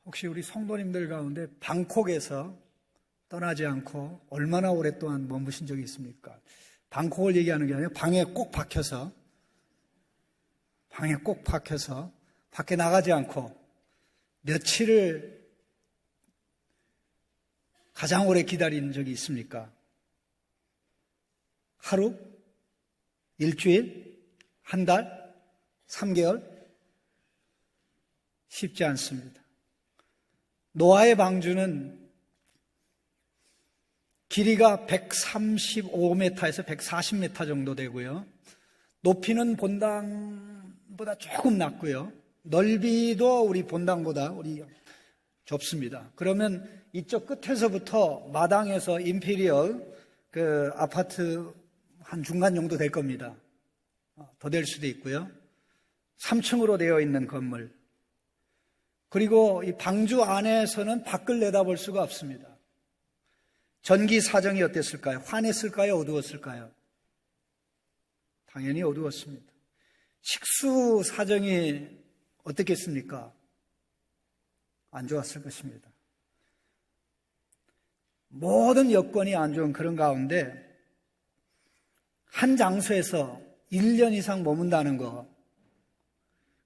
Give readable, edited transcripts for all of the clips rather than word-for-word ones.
혹시 우리 성도님들 가운데 방콕에서 떠나지 않고 얼마나 오랫동안 머무신 적이 있습니까? 방콕을 얘기하는 게 아니라 방에 꼭 박혀서 밖에 나가지 않고 며칠을 가장 오래 기다린 적이 있습니까? 하루? 일주일? 한 달? 3개월? 쉽지 않습니다. 노아의 방주는 길이가 135m에서 140m 정도 되고요. 높이는 본당보다 조금 낮고요. 넓이도 우리 본당보다 좁습니다. 그러면 이쪽 끝에서부터 마당에서 임페리얼 그 아파트 한 중간 정도 될 겁니다. 더 될 수도 있고요. 3층으로 되어 있는 건물. 그리고 이 방주 안에서는 밖을 내다볼 수가 없습니다. 전기 사정이 어땠을까요? 환했을까요? 어두웠을까요? 당연히 어두웠습니다. 식수 사정이 어떻겠습니까? 안 좋았을 것입니다. 모든 여건이 안 좋은 그런 가운데 한 장소에서 1년 이상 머문다는 거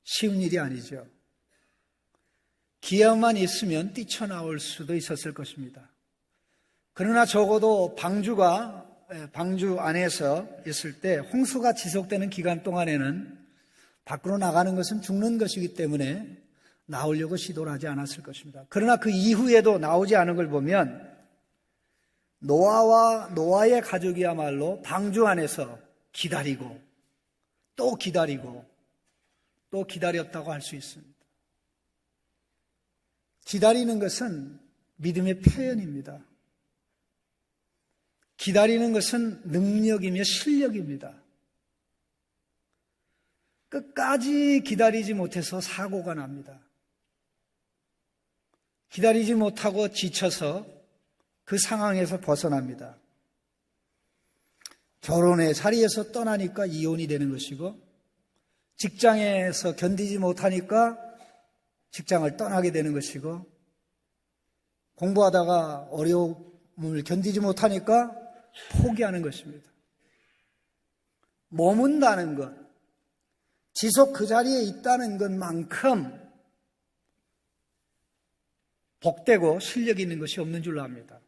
쉬운 일이 아니죠. 기회만 있으면 뛰쳐나올 수도 있었을 것입니다. 그러나 적어도 방주 안에서 있을 때 홍수가 지속되는 기간 동안에는 밖으로 나가는 것은 죽는 것이기 때문에 나오려고 시도를 하지 않았을 것입니다. 그러나 그 이후에도 나오지 않은 걸 보면 노아와 노아의 가족이야말로 방주 안에서 기다리고 또 기다리고 또 기다렸다고 할 수 있습니다. 기다리는 것은 믿음의 표현입니다. 기다리는 것은 능력이며 실력입니다. 끝까지 기다리지 못해서 사고가 납니다. 기다리지 못하고 지쳐서 그 상황에서 벗어납니다. 결혼의 자리에서 떠나니까 이혼이 되는 것이고, 직장에서 견디지 못하니까 직장을 떠나게 되는 것이고, 공부하다가 어려움을 견디지 못하니까 포기하는 것입니다. 머문다는 것, 지속 그 자리에 있다는 것만큼 복되고 실력 있는 것이 없는 줄로 압니다.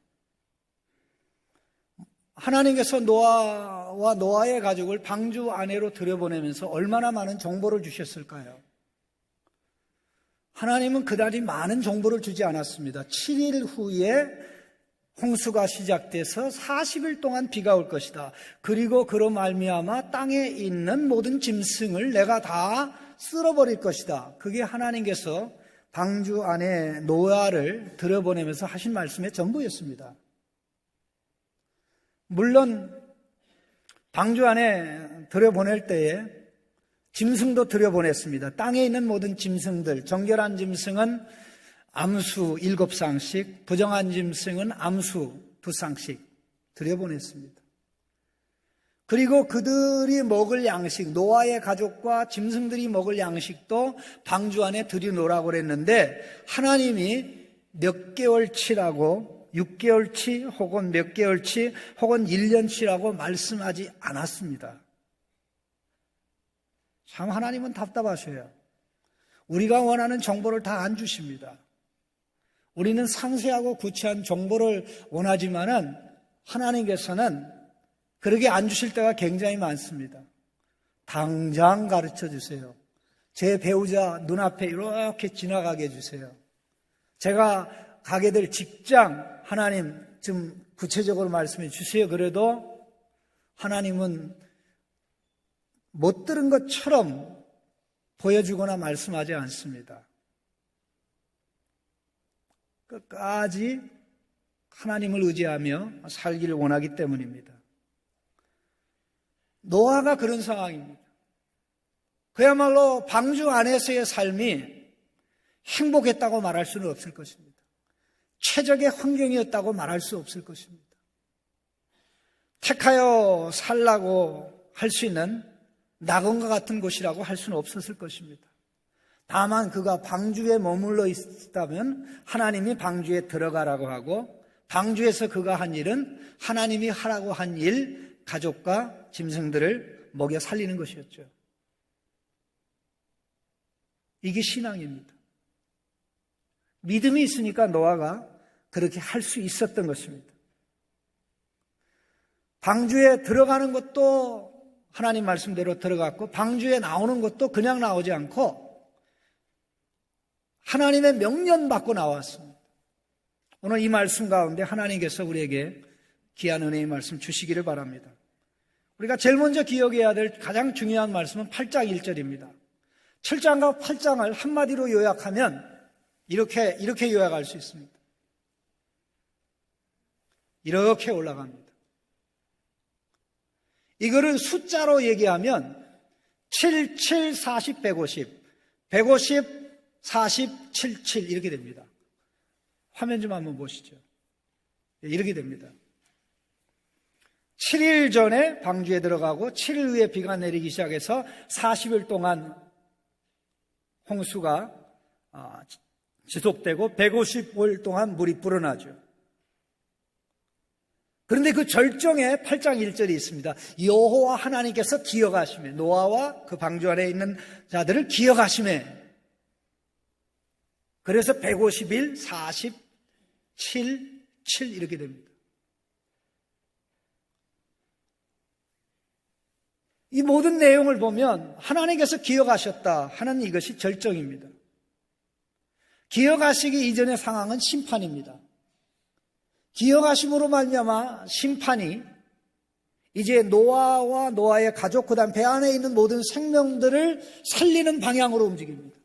하나님께서 노아와 노아의 가족을 방주 안으로 들여보내면서 얼마나 많은 정보를 주셨을까요? 하나님은 그다지 많은 정보를 주지 않았습니다. 7일 후에 홍수가 시작돼서 40일 동안 비가 올 것이다. 그리고 그로 말미암아 땅에 있는 모든 짐승을 내가 다 쓸어버릴 것이다. 그게 하나님께서 방주 안에 노아를 들여보내면서 하신 말씀의 전부였습니다. 물론 방주 안에 들여보낼 때에 짐승도 들여보냈습니다. 땅에 있는 모든 짐승들, 정결한 짐승은 암수 7쌍씩, 부정한 짐승은 암수 2쌍씩 들여보냈습니다. 그리고 그들이 먹을 양식, 노아의 가족과 짐승들이 먹을 양식도 방주 안에 들여놓으라고 그랬는데 하나님이 몇 개월치라고 6개월치 혹은 몇 개월치 혹은 1년치라고 말씀하지 않았습니다. 참 하나님은 답답하셔요. 우리가 원하는 정보를 다 안 주십니다. 우리는 상세하고 구체한 정보를 원하지만은 하나님께서는 그렇게 안 주실 때가 굉장히 많습니다. 당장 가르쳐 주세요. 제 배우자 눈앞에 이렇게 지나가게 해주세요. 제가 가게 될 직장 하나님 좀 구체적으로 말씀해 주세요. 그래도 하나님은 못 들은 것처럼 보여주거나 말씀하지 않습니다. 끝까지 하나님을 의지하며 살기를 원하기 때문입니다. 노아가 그런 상황입니다. 그야말로 방주 안에서의 삶이 행복했다고 말할 수는 없을 것입니다. 최적의 환경이었다고 말할 수 없을 것입니다. 택하여 살라고 할 수 있는 낙원과 같은 곳이라고 할 수는 없었을 것입니다. 다만 그가 방주에 머물러 있다면 하나님이 방주에 들어가라고 하고, 방주에서 그가 한 일은 하나님이 하라고 한 일, 가족과 짐승들을 먹여 살리는 것이었죠. 이게 신앙입니다. 믿음이 있으니까 노아가 그렇게 할 수 있었던 것입니다. 방주에 들어가는 것도 하나님 말씀대로 들어갔고, 방주에 나오는 것도 그냥 나오지 않고 하나님의 명령 받고 나왔습니다. 오늘 이 말씀 가운데 하나님께서 우리에게 귀한 은혜의 말씀 주시기를 바랍니다. 우리가 제일 먼저 기억해야 될 가장 중요한 말씀은 8장 1절입니다. 7장과 8장을 한마디로 요약하면 이렇게 요약할 수 있습니다. 이렇게 올라갑니다. 이거를 숫자로 얘기하면 7, 7, 40, 150, 150, 40, 7, 7 이렇게 됩니다. 화면 좀 한번 보시죠. 이렇게 됩니다. 7일 전에 방주에 들어가고 7일 후에 비가 내리기 시작해서 40일 동안 홍수가 지속되고 150일 동안 물이 불어나죠. 그런데 그 절정에 8장 1절이 있습니다. 여호와 하나님께서 기억하시매, 노아와 그 방주 안에 있는 자들을 기억하시매. 그래서 150일, 40, 7, 7 이렇게 됩니다. 이 모든 내용을 보면 하나님께서 기억하셨다 하는 이것이 절정입니다. 기억하시기 이전의 상황은 심판입니다. 기억하심으로 말미암아 심판이 이제 노아와 노아의 가족, 그다음 배 안에 있는 모든 생명들을 살리는 방향으로 움직입니다.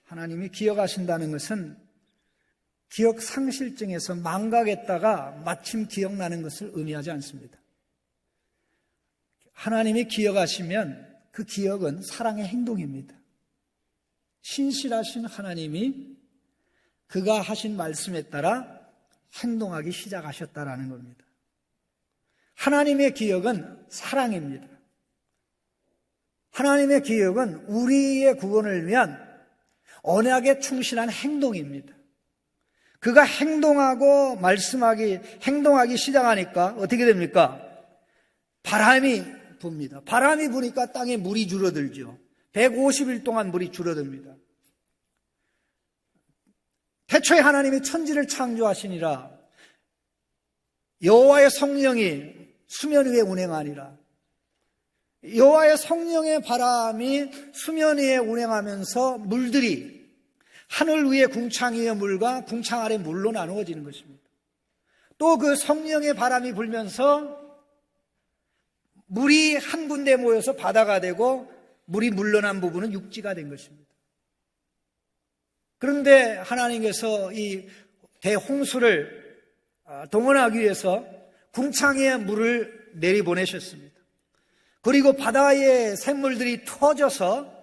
하나님이 기억하신다는 것은 기억 상실증에서 망각했다가 마침 기억나는 것을 의미하지 않습니다. 하나님이 기억하시면 그 기억은 사랑의 행동입니다. 신실하신 하나님이 그가 하신 말씀에 따라 행동하기 시작하셨다라는 겁니다. 하나님의 기억은 사랑입니다. 하나님의 기억은 우리의 구원을 위한 언약에 충실한 행동입니다. 그가 행동하기 시작하니까 어떻게 됩니까? 바람이 붑니다. 바람이 부니까 땅에 물이 줄어들죠. 150일 동안 물이 줄어듭니다. 태초에 하나님이 천지를 창조하시니라 여호와의 성령이 수면 위에 운행하니라. 여호와의 성령의 바람이 수면 위에 운행하면서 물들이 하늘 위의 궁창 위의 물과 궁창 아래 물로 나누어지는 것입니다. 또 그 성령의 바람이 불면서 물이 한 군데 모여서 바다가 되고 물이 물러난 부분은 육지가 된 것입니다. 그런데 하나님께서 이 대홍수를 동원하기 위해서 궁창에 물을 내리보내셨습니다. 그리고 바다의 샘물들이 터져서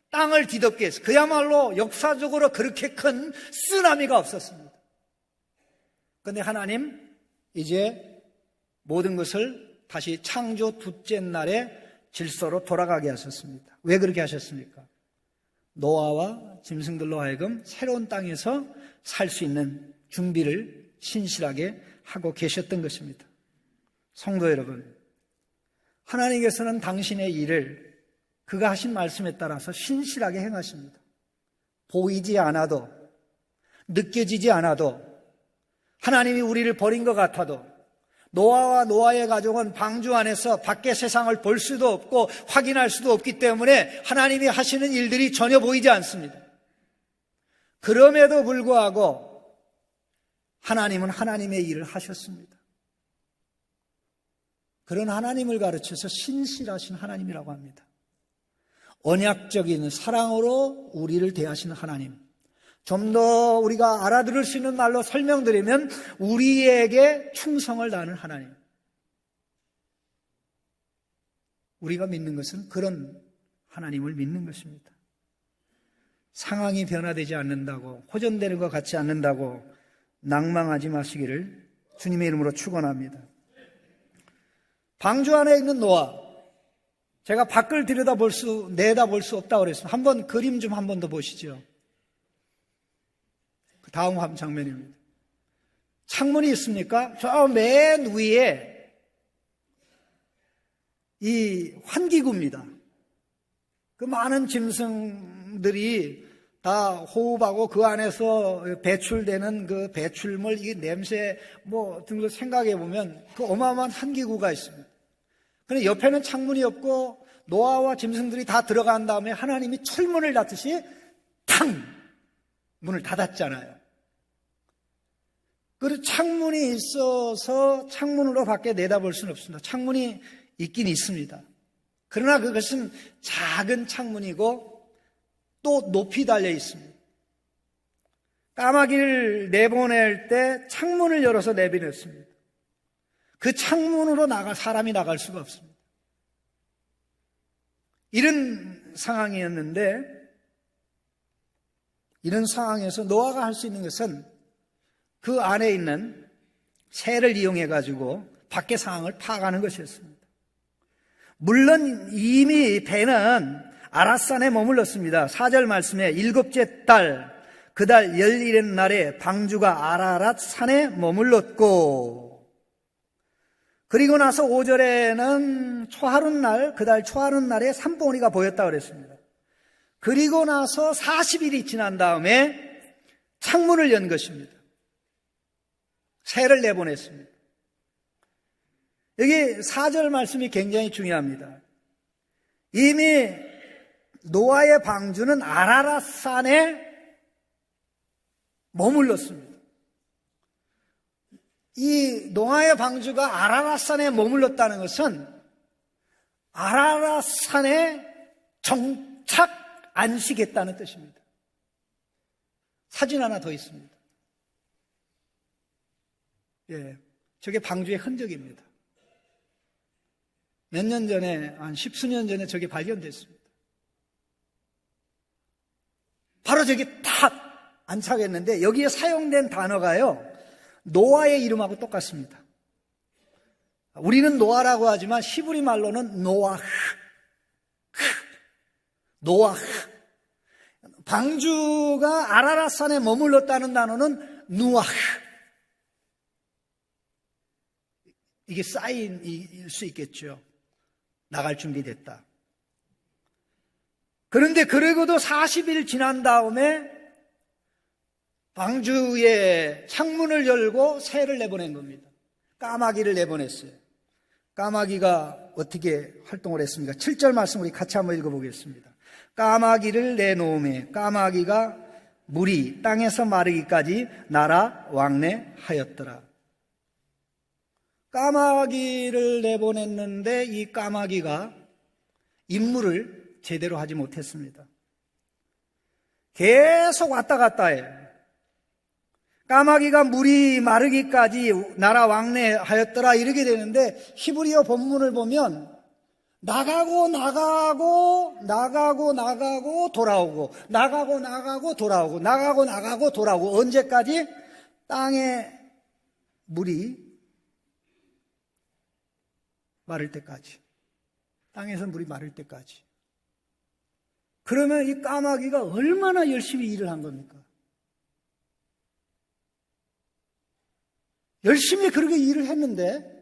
땅을 뒤덮게 해서 그야말로 역사적으로 그렇게 큰 쓰나미가 없었습니다. 그런데 하나님 이제 모든 것을 다시 창조 둘째 날의 질서로 돌아가게 하셨습니다. 왜 그렇게 하셨습니까? 노아와 짐승들로 하여금 새로운 땅에서 살 수 있는 준비를 신실하게 하고 계셨던 것입니다. 성도 여러분, 하나님께서는 당신의 일을 그가 하신 말씀에 따라서 신실하게 행하십니다. 보이지 않아도, 느껴지지 않아도, 하나님이 우리를 버린 것 같아도, 노아와 노아의 가족은 방주 안에서 밖의 세상을 볼 수도 없고 확인할 수도 없기 때문에 하나님이 하시는 일들이 전혀 보이지 않습니다. 그럼에도 불구하고 하나님은 하나님의 일을 하셨습니다. 그런 하나님을 가르쳐서 신실하신 하나님이라고 합니다. 언약적인 사랑으로 우리를 대하시는 하나님. 좀 더 우리가 알아들을 수 있는 말로 설명드리면 우리에게 충성을 다하는 하나님. 우리가 믿는 것은 그런 하나님을 믿는 것입니다. 상황이 변화되지 않는다고, 호전되는 것 같지 않는다고 낭망하지 마시기를 주님의 이름으로 축원합니다. 방주 안에 있는 노아, 제가 밖을 내다볼 수 없다고 그랬습니다. 한번 그림 좀 한 번 더 보시죠. 그 다음 장면입니다. 창문이 있습니까? 저 맨 위에 이 환기구입니다. 그 많은 짐승들이 다 호흡하고 그 안에서 배출되는 그 배출물, 이 냄새 등을 생각해 보면 그 어마어마한 환기구가 있습니다. 그런데 옆에는 창문이 없고 노아와 짐승들이 다 들어간 다음에 하나님이 철문을 닫듯이 탕! 문을 닫았잖아요. 그리고 창문이 있어서 창문으로 밖에 내다볼 수는 없습니다. 창문이 있긴 있습니다. 그러나 그것은 작은 창문이고 또 높이 달려 있습니다. 까마귀를 내보낼 때 창문을 열어서 내보냈습니다. 그 창문으로 사람이 나갈 수가 없습니다. 이런 상황이었는데, 이런 상황에서 노아가 할 수 있는 것은 그 안에 있는 새를 이용해 가지고 밖의 상황을 파악하는 것이었습니다. 물론 이미 배는 아랏산에 머물렀습니다. 4절 말씀에 7째 달 그 달 11일 날에 방주가 아라랏 산에 머물렀고, 그리고 나서 5절에는 초하룻날, 그 달 초하룻날에 산봉우리가 보였다고 그랬습니다. 그리고 나서 40일이 지난 다음에 창문을 연 것입니다. 새를 내보냈습니다. 여기 4절 말씀이 굉장히 중요합니다. 이미 노아의 방주는 아라랏 산에 머물렀습니다. 이 노아의 방주가 아라랏 산에 머물렀다는 것은 아라랏 산에 정착 안식했다는 뜻입니다. 사진 하나 더 있습니다. 예, 저게 방주의 흔적입니다. 몇 년 전에, 한 10수년 전에 저게 발견됐습니다. 바로 저기 탁 안착했는데 여기에 사용된 단어가요, 노아의 이름하고 똑같습니다. 우리는 노아라고 하지만 히브리 말로는 노아흐. 노아흐. 방주가 아라랏 산에 머물렀다는 단어는 누아흐. 이게 사인일 수 있겠죠. 나갈 준비됐다. 그런데 그러고도 40일 지난 다음에 방주에 창문을 열고 새를 내보낸 겁니다. 까마귀를 내보냈어요. 까마귀가 어떻게 활동을 했습니까? 7절 말씀 우리 같이 한번 읽어보겠습니다. 까마귀를 내놓음에 까마귀가 물이 땅에서 마르기까지 날아 왕래하였더라. 까마귀를 내보냈는데 이 까마귀가 임무를 제대로 하지 못했습니다. 계속 왔다 갔다 해요. 까마귀가 물이 마르기까지 날아 왕래하였더라 이렇게 되는데, 히브리어 본문을 보면 나가고 돌아오고, 나가고 돌아오고, 언제까지? 땅에 물이 마를 때까지. 땅에서 물이 마를 때까지. 그러면 이 까마귀가 얼마나 열심히 일을 한 겁니까? 열심히 그렇게 일을 했는데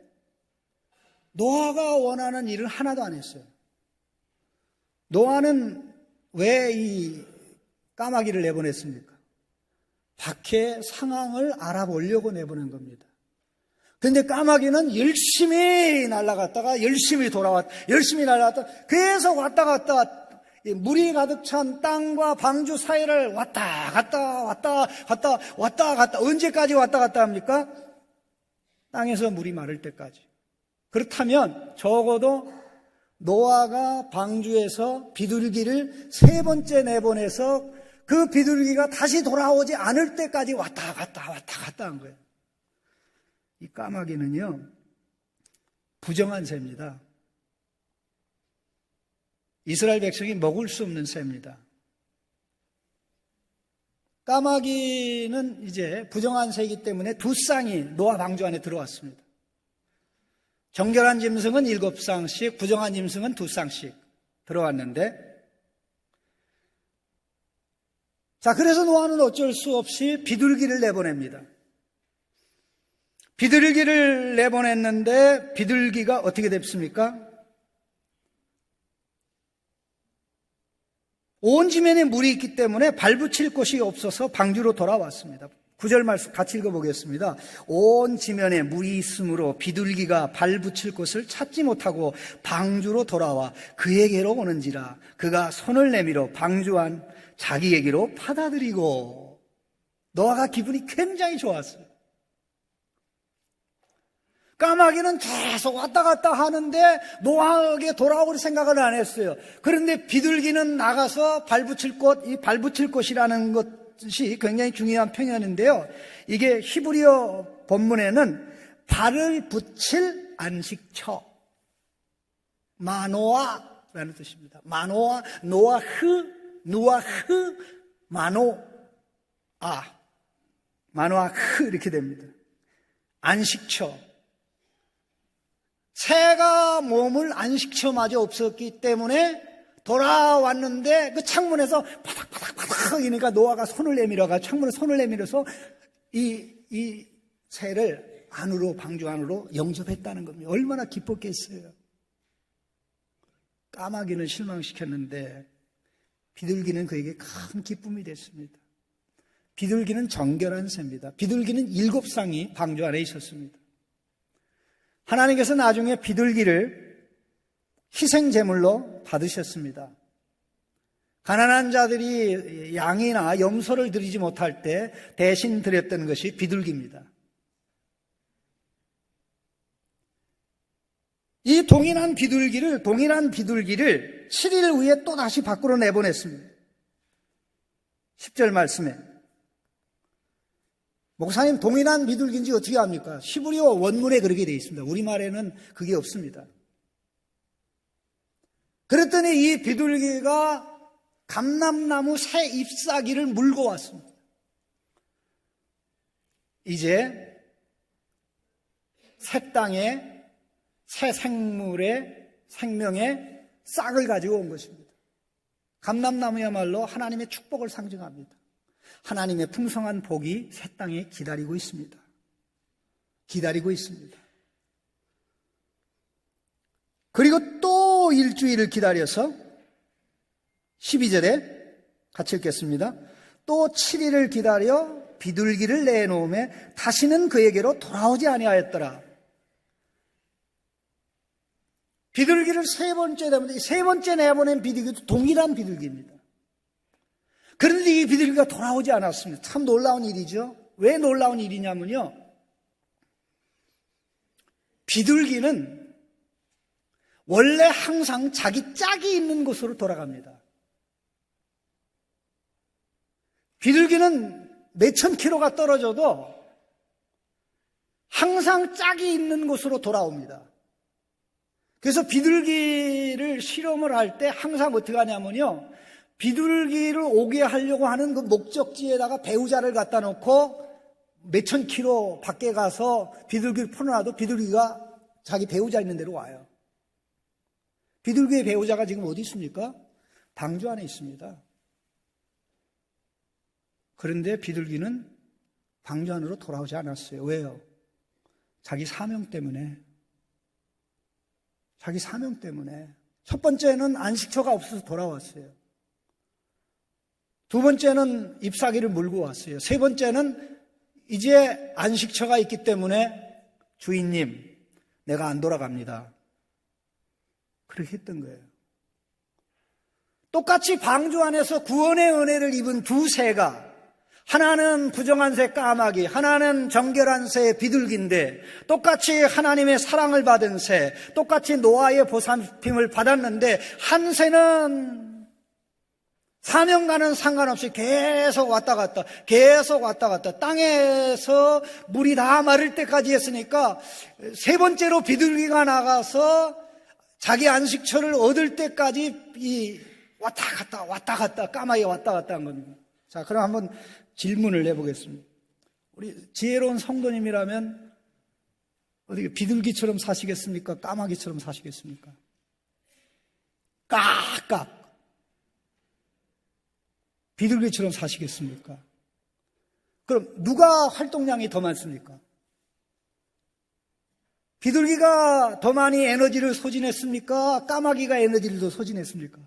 노아가 원하는 일을 하나도 안 했어요. 노아는 왜 이 까마귀를 내보냈습니까? 밖의 상황을 알아보려고 내보낸 겁니다. 그런데 까마귀는 열심히 날아갔다가 열심히 날아갔다가 계속 왔다 갔다, 물이 가득 찬 땅과 방주 사이를 왔다 갔다 언제까지 왔다 갔다 합니까? 땅에서 물이 마를 때까지. 그렇다면 적어도 노아가 방주에서 비둘기를 3번째 내보내서 그 비둘기가 다시 돌아오지 않을 때까지 왔다 갔다 한 거예요. 이 까마귀는요, 부정한 새입니다. 이스라엘 백성이 먹을 수 없는 새입니다. 까마귀는 이제 부정한 새이기 때문에 두 쌍이 노아 방주 안에 들어왔습니다. 정결한 짐승은 7쌍씩, 부정한 짐승은 2쌍씩 들어왔는데, 자, 그래서 노아는 어쩔 수 없이 비둘기를 내보냅니다. 비둘기를 내보냈는데 비둘기가 어떻게 됐습니까? 온 지면에 물이 있기 때문에 발붙일 곳이 없어서 방주로 돌아왔습니다. 9절 말씀 같이 읽어보겠습니다. 온 지면에 물이 있으므로 비둘기가 발붙일 곳을 찾지 못하고 방주로 돌아와 그에게로 오는지라. 그가 손을 내밀어 방주 안 자기에게로 받아들이고. 노아가 기분이 굉장히 좋았어요. 까마귀는 계속 왔다 갔다 하는데 노아에게 돌아올 생각을 안 했어요. 그런데 비둘기는 나가서 발붙일 곳, 이 발붙일 곳이라는 것이 굉장히 중요한 표현인데요. 이게 히브리어 본문에는 발을 붙일 안식처, 마노아라는 뜻입니다. 마노아, 노아흐, 마노아, 마노아흐 이렇게 됩니다. 안식처. 새가 몸을 안식처마저 없었기 때문에 돌아왔는데 그 창문에서 바닥바닥바닥 이니까 노아가 손을 내밀어가 창문에 손을 내밀어서 이 새를 안으로 방주 안으로 영접했다는 겁니다. 얼마나 기뻤겠어요. 까마귀는 실망시켰는데 비둘기는 그에게 큰 기쁨이 됐습니다. 비둘기는 정결한 새입니다. 비둘기는 7쌍이 방주 안에 있었습니다. 하나님께서 나중에 비둘기를 희생제물로 받으셨습니다. 가난한 자들이 양이나 염소를 드리지 못할 때 대신 드렸던 것이 비둘기입니다. 이 동일한 비둘기를 7일 후에 또 다시 밖으로 내보냈습니다. 10절 말씀에 목사님, 동일한 비둘기인지 어떻게 압니까? 히브리어 원문에 그렇게 되어 있습니다. 우리말에는 그게 없습니다. 그랬더니 이 비둘기가 감람나무 새 잎사귀를 물고 왔습니다. 이제 새 땅에 새 생물의 생명의 싹을 가지고 온 것입니다. 감람나무야말로 하나님의 축복을 상징합니다. 하나님의 풍성한 복이 새 땅에 기다리고 있습니다. 기다리고 있습니다. 그리고 또 일주일을 기다려서 12절에 같이 읽겠습니다. 또 7일을 기다려 비둘기를 내놓음에 다시는 그에게로 돌아오지 아니하였더라. 비둘기를 세 번째 내보낸 비둘기도 동일한 비둘기입니다. 그런데 이 비둘기가 돌아오지 않았습니다. 참 놀라운 일이죠. 왜 놀라운 일이냐면요. 비둘기는 원래 항상 자기 짝이 있는 곳으로 돌아갑니다. 비둘기는 몇천 킬로가 떨어져도 항상 짝이 있는 곳으로 돌아옵니다. 그래서 비둘기를 실험을 할 때 항상 어떻게 하냐면요. 비둘기를 오게 하려고 하는 그 목적지에다가 배우자를 갖다 놓고 몇천 킬로 밖에 가서 비둘기를 풀어놔도 비둘기가 자기 배우자 있는 데로 와요. 비둘기의 배우자가 지금 어디 있습니까? 방주 안에 있습니다. 그런데 비둘기는 방주 안으로 돌아오지 않았어요. 왜요? 자기 사명 때문에. 자기 사명 때문에. 첫 번째는 안식처가 없어서 돌아왔어요. 두 번째는 잎사귀를 물고 왔어요. 세 번째는 이제 안식처가 있기 때문에 주인님, 내가 안 돌아갑니다. 그렇게 했던 거예요. 똑같이 방주 안에서 구원의 은혜를 입은 두 새가, 하나는 부정한 새 까마귀, 하나는 정결한 새 비둘기인데 똑같이 하나님의 사랑을 받은 새, 똑같이 노아의 보살핌을 받았는데 한 새는 사명과는 상관없이 계속 왔다 갔다 땅에서 물이 다 마를 때까지 했으니까 세 번째로 비둘기가 나가서 자기 안식처를 얻을 때까지 왔다 갔다 까마귀 왔다 갔다 한 겁니다. 자, 그럼 한번 질문을 해보겠습니다. 우리 지혜로운 성도님이라면 어떻게 비둘기처럼 사시겠습니까? 까마귀처럼 사시겠습니까? 깍깍. 비둘기처럼 사시겠습니까? 그럼 누가 활동량이 더 많습니까? 비둘기가 더 많이 에너지를 소진했습니까? 까마귀가 에너지를 더 소진했습니까?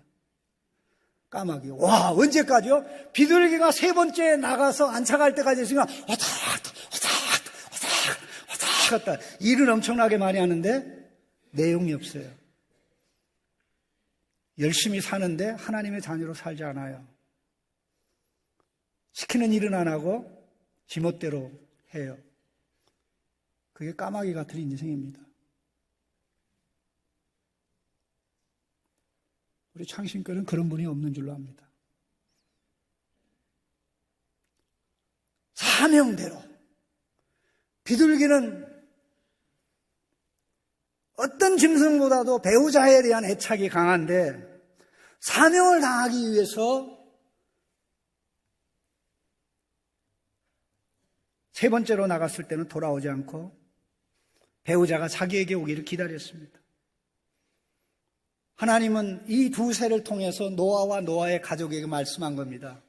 까마귀. 와, 언제까지요? 비둘기가 세 번째 나가서 안착할 때까지 있으면 왔다 갔다 일은 엄청나게 많이 하는데 내용이 없어요. 열심히 사는데 하나님의 자녀로 살지 않아요. 시키는 일은 안 하고 지멋대로 해요. 그게 까마귀 같은 인생입니다. 우리 창신교는 그런 분이 없는 줄로 압니다. 사명대로. 비둘기는 어떤 짐승보다도 배우자에 대한 애착이 강한데 사명을 다하기 위해서 세 번째로 나갔을 때는 돌아오지 않고 배우자가 자기에게 오기를 기다렸습니다. 하나님은 이 두 세를 통해서 노아와 노아의 가족에게 말씀한 겁니다.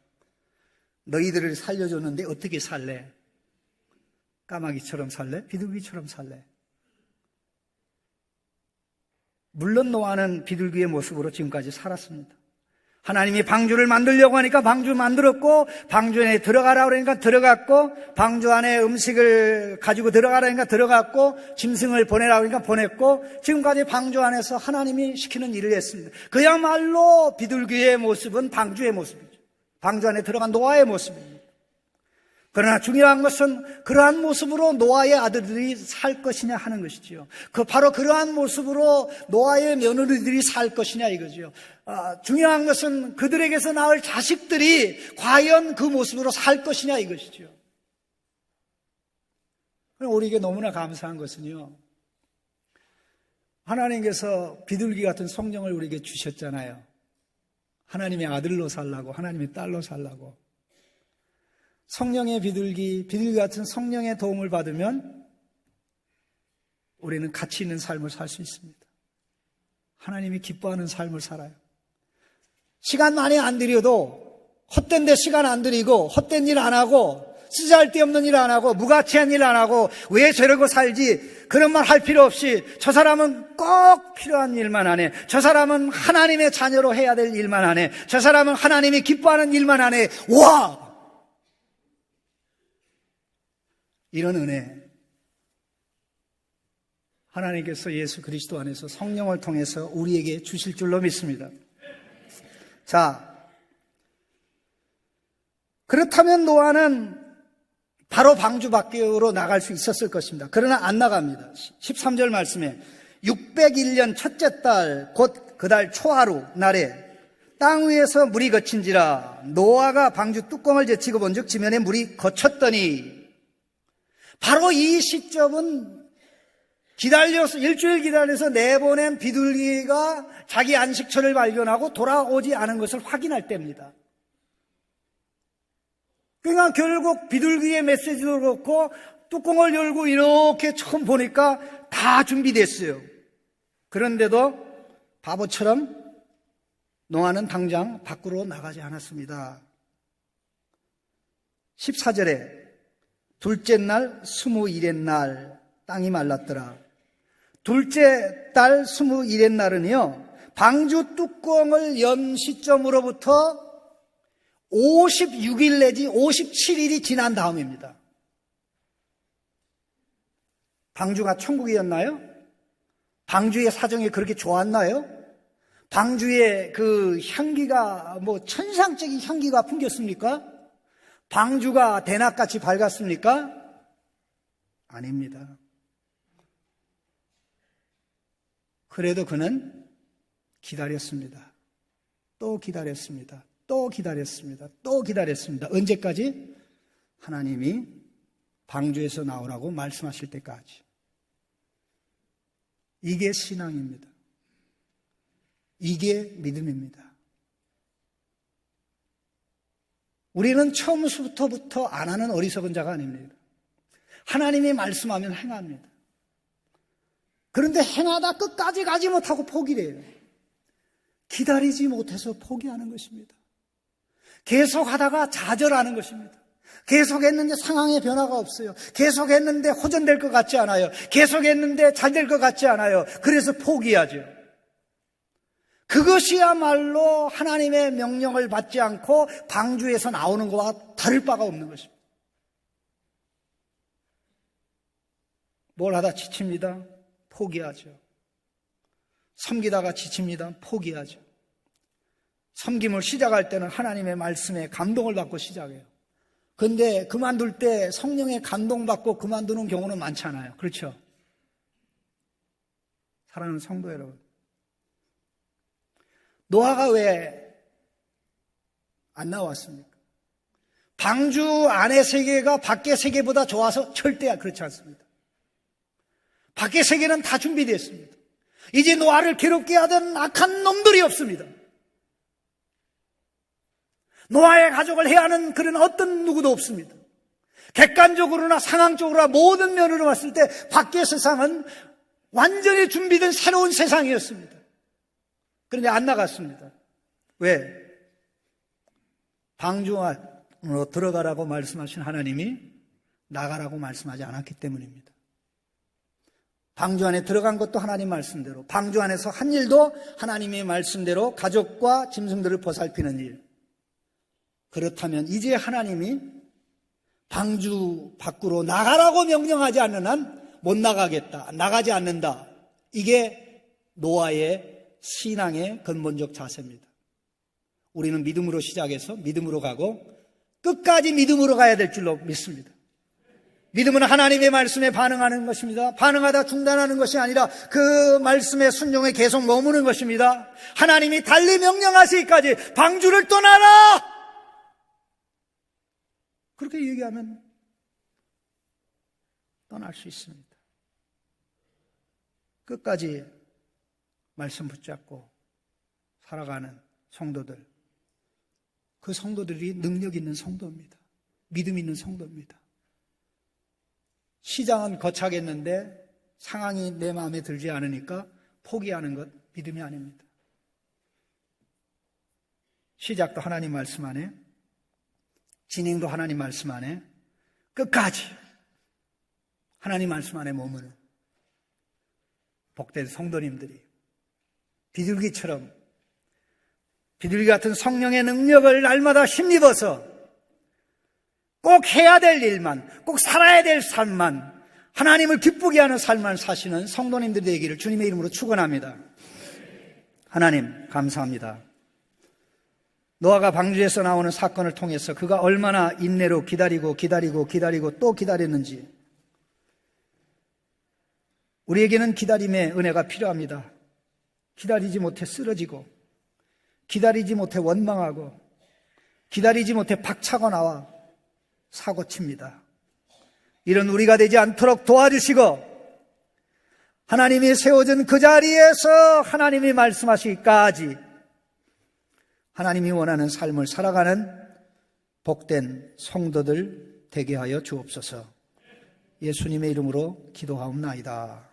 너희들을 살려줬는데 어떻게 살래? 까마귀처럼 살래? 비둘기처럼 살래? 물론 노아는 비둘기의 모습으로 지금까지 살았습니다. 하나님이 방주를 만들려고 하니까 방주 만들었고, 방주 안에 들어가라 그러니까 들어갔고, 방주 안에 음식을 가지고 들어가라니까 들어갔고, 짐승을 보내라 그러니까 보냈고, 지금까지 방주 안에서 하나님이 시키는 일을 했습니다. 그야말로 비둘기의 모습은 방주의 모습이죠. 방주 안에 들어간 노아의 모습입니다. 그러나 중요한 것은 그러한 모습으로 노아의 아들들이 살 것이냐 하는 것이지요. 바로 그러한 모습으로 노아의 며느리들이 살 것이냐 이거죠. 중요한 것은 그들에게서 낳을 자식들이 과연 그 모습으로 살 것이냐 이것이죠. 우리에게 너무나 감사한 것은요, 하나님께서 비둘기 같은 성령을 우리에게 주셨잖아요. 하나님의 아들로 살라고, 하나님의 딸로 살라고. 성령의 비둘기 같은 성령의 도움을 받으면 우리는 가치 있는 삶을 살 수 있습니다. 하나님이 기뻐하는 삶을 살아요. 시간 많이 안 들여도 헛된 데 시간 안 들이고 헛된 일 안 하고 쓰잘데없는 일 안 하고 무가치한 일 안 하고 왜 저러고 살지 그런 말 할 필요 없이 저 사람은 꼭 필요한 일만 하네. 저 사람은 하나님의 자녀로 해야 될 일만 하네. 저 사람은 하나님이 기뻐하는 일만 하네. 와! 이런 은혜, 하나님께서 예수 그리스도 안에서 성령을 통해서 우리에게 주실 줄로 믿습니다. 자, 그렇다면 노아는 바로 방주 밖으로 나갈 수 있었을 것입니다. 그러나 안 나갑니다. 13절 말씀에 601년 첫째 달 곧 그 달 초하루 날에 땅 위에서 물이 거친지라 노아가 방주 뚜껑을 제치고 본즉 지면에 물이 거쳤더니, 바로 이 시점은 기다려서 일주일 기다려서 내보낸 비둘기가 자기 안식처를 발견하고 돌아오지 않은 것을 확인할 때입니다. 그러니까 결국 비둘기의 메시지도 그렇고 뚜껑을 열고 이렇게 처음 보니까 다 준비됐어요. 그런데도 바보처럼 노아는 당장 밖으로 나가지 않았습니다. 14절에 둘째 날 21의 날 땅이 말랐더라. 둘째 달 21의 날은요, 방주 뚜껑을 연 시점으로부터 56일 내지 57일이 지난 다음입니다. 방주가 천국이었나요? 방주의 사정이 그렇게 좋았나요? 방주의 그 향기가 천상적인 향기가 풍겼습니까? 방주가 대낮같이 밝았습니까? 아닙니다. 그래도 그는 기다렸습니다. 또 기다렸습니다. 또 기다렸습니다. 또 기다렸습니다. 언제까지? 하나님이 방주에서 나오라고 말씀하실 때까지. 이게 신앙입니다. 이게 믿음입니다. 우리는 처음부터 안 하는 어리석은 자가 아닙니다. 하나님이 말씀하면 행합니다. 그런데 행하다 끝까지 가지 못하고 포기를 해요. 기다리지 못해서 포기하는 것입니다. 계속하다가 좌절하는 것입니다. 계속했는데 상황의 변화가 없어요. 계속했는데 호전될 것 같지 않아요. 계속했는데 잘 될 것 같지 않아요. 그래서 포기하죠. 그것이야말로 하나님의 명령을 받지 않고 방주에서 나오는 것과 다를 바가 없는 것입니다. 뭘 하다 지칩니다. 포기하죠. 섬기다가 지칩니다. 포기하죠. 섬김을 시작할 때는 하나님의 말씀에 감동을 받고 시작해요. 그런데 그만둘 때 성령의 감동받고 그만두는 경우는 많잖아요. 그렇죠? 사랑하는 성도 여러분, 노아가 왜 안 나왔습니까? 방주 안의 세계가 밖의 세계보다 좋아서 절대 그렇지 않습니다. 밖의 세계는 다 준비되어 있습니다. 이제 노아를 괴롭게 하던 악한 놈들이 없습니다. 노아의 가족을 해하는 그런 어떤 누구도 없습니다. 객관적으로나 상황적으로나 모든 면으로 봤을 때 밖의 세상은 완전히 준비된 새로운 세상이었습니다. 그런데 안 나갔습니다. 왜? 방주 안으로 들어가라고 말씀하신 하나님이 나가라고 말씀하지 않았기 때문입니다. 방주 안에 들어간 것도 하나님 말씀대로, 방주 안에서 한 일도 하나님의 말씀대로 가족과 짐승들을 보살피는 일. 그렇다면 이제 하나님이 방주 밖으로 나가라고 명령하지 않는 한 못 나가겠다, 나가지 않는다. 이게 노아의 신앙의 근본적 자세입니다. 우리는 믿음으로 시작해서 믿음으로 가고 끝까지 믿음으로 가야 될 줄로 믿습니다. 믿음은 하나님의 말씀에 반응하는 것입니다. 반응하다 중단하는 것이 아니라 그 말씀에 순종해 계속 머무는 것입니다. 하나님이 달리 명령하시기까지 방주를 떠나라! 그렇게 얘기하면 떠날 수 있습니다. 끝까지 말씀 붙잡고 살아가는 성도들, 그 성도들이 능력 있는 성도입니다. 믿음 있는 성도입니다. 시장은 거창했는데 상황이 내 마음에 들지 않으니까 포기하는 것 믿음이 아닙니다. 시작도 하나님 말씀 안에, 진행도 하나님 말씀 안에, 끝까지 하나님 말씀 안에 머무는 복된 성도님들이 비둘기처럼 비둘기 같은 성령의 능력을 날마다 힘입어서 꼭 해야 될 일만, 꼭 살아야 될 삶만, 하나님을 기쁘게 하는 삶만 사시는 성도님들이 되기를 주님의 이름으로 축원합니다. 하나님 감사합니다. 노아가 방주에서 나오는 사건을 통해서 그가 얼마나 인내로 기다리고 또 기다렸는지, 우리에게는 기다림의 은혜가 필요합니다. 기다리지 못해 쓰러지고, 기다리지 못해 원망하고, 기다리지 못해 박차고 나와 사고칩니다. 이런 우리가 되지 않도록 도와주시고, 하나님이 세워준 그 자리에서 하나님이 말씀하시기까지 하나님이 원하는 삶을 살아가는 복된 성도들 되게 하여 주옵소서. 예수님의 이름으로 기도하옵나이다.